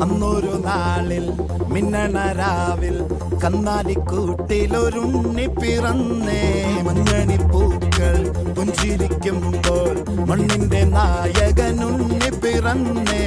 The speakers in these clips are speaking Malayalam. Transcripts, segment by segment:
അന്നൊരു നാളിൽ മിന്നണ രാവിൽ കന്നാലിക്കൂട്ടിലൊരുണ്ണി പിറന്നേ. മഞ്ഞണിപ്പൂക്കൾ പുഞ്ചിരിക്കുമ്പോൾ മണ്ണിന്റെ നായകനുണ്ണി പിറന്നേ.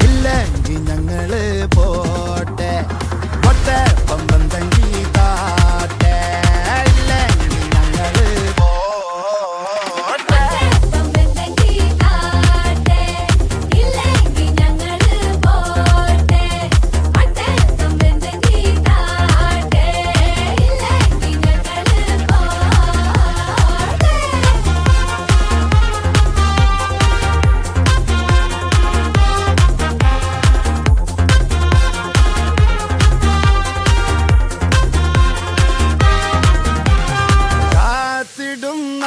ഇല്ലെങ്കിൽ ഞങ്ങള് പോട്ടെ പൊട്ടെ പമ്പം തങ്കി താട്ടെ. ഇല്ലെങ്കിൽ ഞങ്ങള് പോട്ടെ പമ്പം തങ്കി താട്ടെ. ഇല്ലെങ്കിൽ ഞങ്ങള് പോട്ടെ പൊട്ടെ പമ്പം തങ്കി താട്ടെ. ഇല്ലെങ്കിൽ ഞങ്ങള് പോട്ടെ.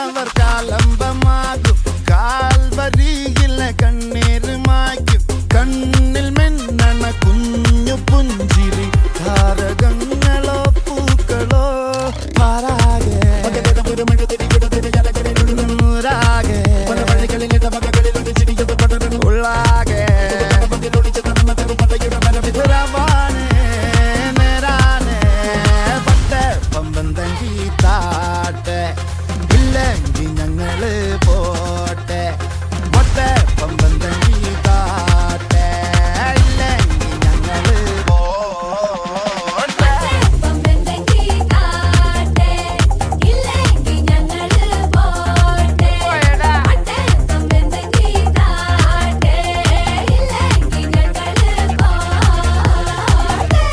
അവർ കാലംബമാകും കാൽവരിയിലെ കണ്ണീര് മായ്ക്കും. കണ്ണിൽ മെന്നണ കുഞ്ഞു പുഞ്ചിരി താരകങ്ങളോ പൂക്കളോ പാരാകെ ഉള്ളാകെ പട്ടെ പമ്പം തങ്കി താട്ടെ. ഇല്ലെങ്കിൽ ഞങ്ങള് പോട്ടെ പൊട്ടെ പമ്പം തങ്കി താട്ടെ. ഇല്ലെങ്കിൽ ഞങ്ങള് പോട്ടെ പമ്പം തങ്കി താട്ടെ. ഇല്ലെങ്കിൽ ഞങ്ങള് പോട്ടെ പൊട്ടെ പമ്പം തങ്കി താട്ടെ. ഇല്ലെങ്കിൽ ഞങ്ങള് പോട്ടെ.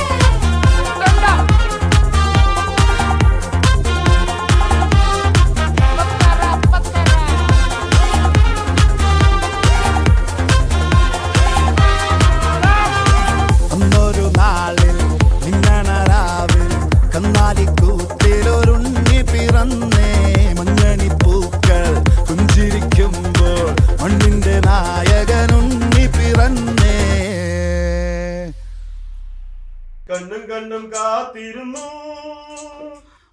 അന്നൊരു നാളിൽ മിന്നണ രാവിൽ കന്നാലിക്കൂട്ടിലൊരുണ്ണി പിറന്നേ. മഞ്ഞണിപ്പൂക്കൾ പുഞ്ചിരിക്കുമ്പോൾ മണ്ണിന്റെ നായകനുണ്ണി പിറന്നേ. കണ്ണും കണ്ണും കാത്തിരുന്നു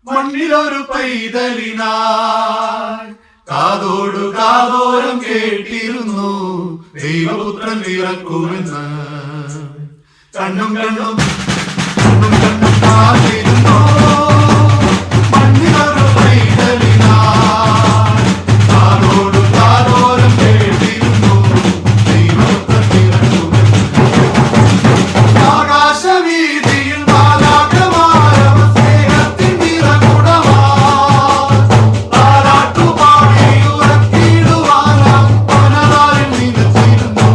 മണ്ണിലൊരു പൈതലിനായി കാതോടു കാതോരം കേട്ടിരുന്നു ദൈവപുത്രൻ പിറക്കുമെന്ന്. കണ്ണും കണ്ണും കണ്ണും കണ്ണും കാത്തിരുന്നു മണ്ണിലൊരു പൈതലിനായി കാതോടു കാതോരം കേട്ടിരുന്നു ദൈവപുത്രൻ പിറക്കുമെന്ന്. ആകാശവീതിയിൽ മാലാഖമാരവ സ്നേഹത്തിൻ നിറകുടമായി താരാട്ടുപാടി ഉറക്കിടുവാനായി വനതാരിൽ നിലച്ചിരുന്നു.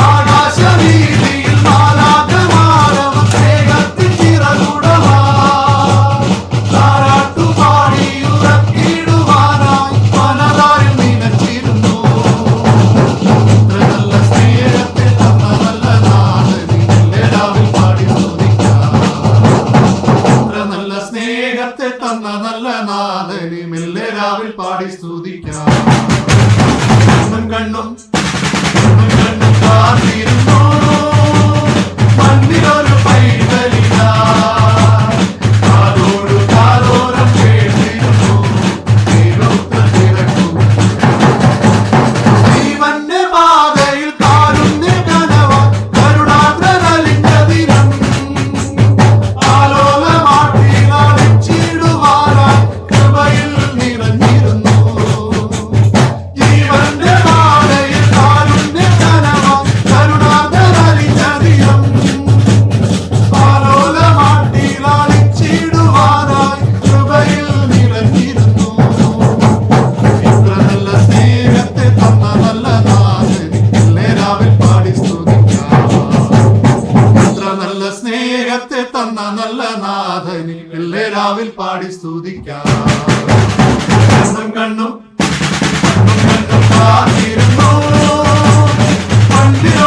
ആകാശവീതിയിൽ മാലാഖമാരവ സ്നേഹത്തിൻ നിറകുടമായി താരാട്ടുപാടി ഉറക്കിടുവാനായി വനതാരിൽ നിലച്ചിരുന്നു. നല്ല സ്നേഹത്തെ തന്ന നല്ല നാഥനിൽ പാടി സ്തുതിക്കാം. നല്ല സ്നേഹത്തെ തന്ന നല്ല നാഥനി മെല്ലെ രാവിൽ പാടി സ്തുതിക്കാം. കണ്ണും കണ്ണും കണ്ണും കണ്ണും കാത്തിരുന്നു മണ്ണിലൊരു പൈതലിനായി കാതോടു കാതോരം കേട്ടിരുന്നു ദൈവപുത്രൻ പിറക്കുമെന്ന്. ജീവന്റെ പാതയിൽ കാരുണ്യ കനവാൻ കരുണാദ്രനലിഞ്ഞ ദിനം ആലോലമാട്ടിയിടുവാനായി കൃപയിൽ നിറഞ്ഞിരുന്നു. ജീവന്റെ പാതയിൽ കാരുണ്യ കനവാൻ കരുണാദ്രനലിഞ്ഞ ദിനം ആലോലമാട്ടി തന്ന നല്ല നാഥനി രാവിൽ പാടി സ്തുതിക്കാം കണ്ണും കണ്ണും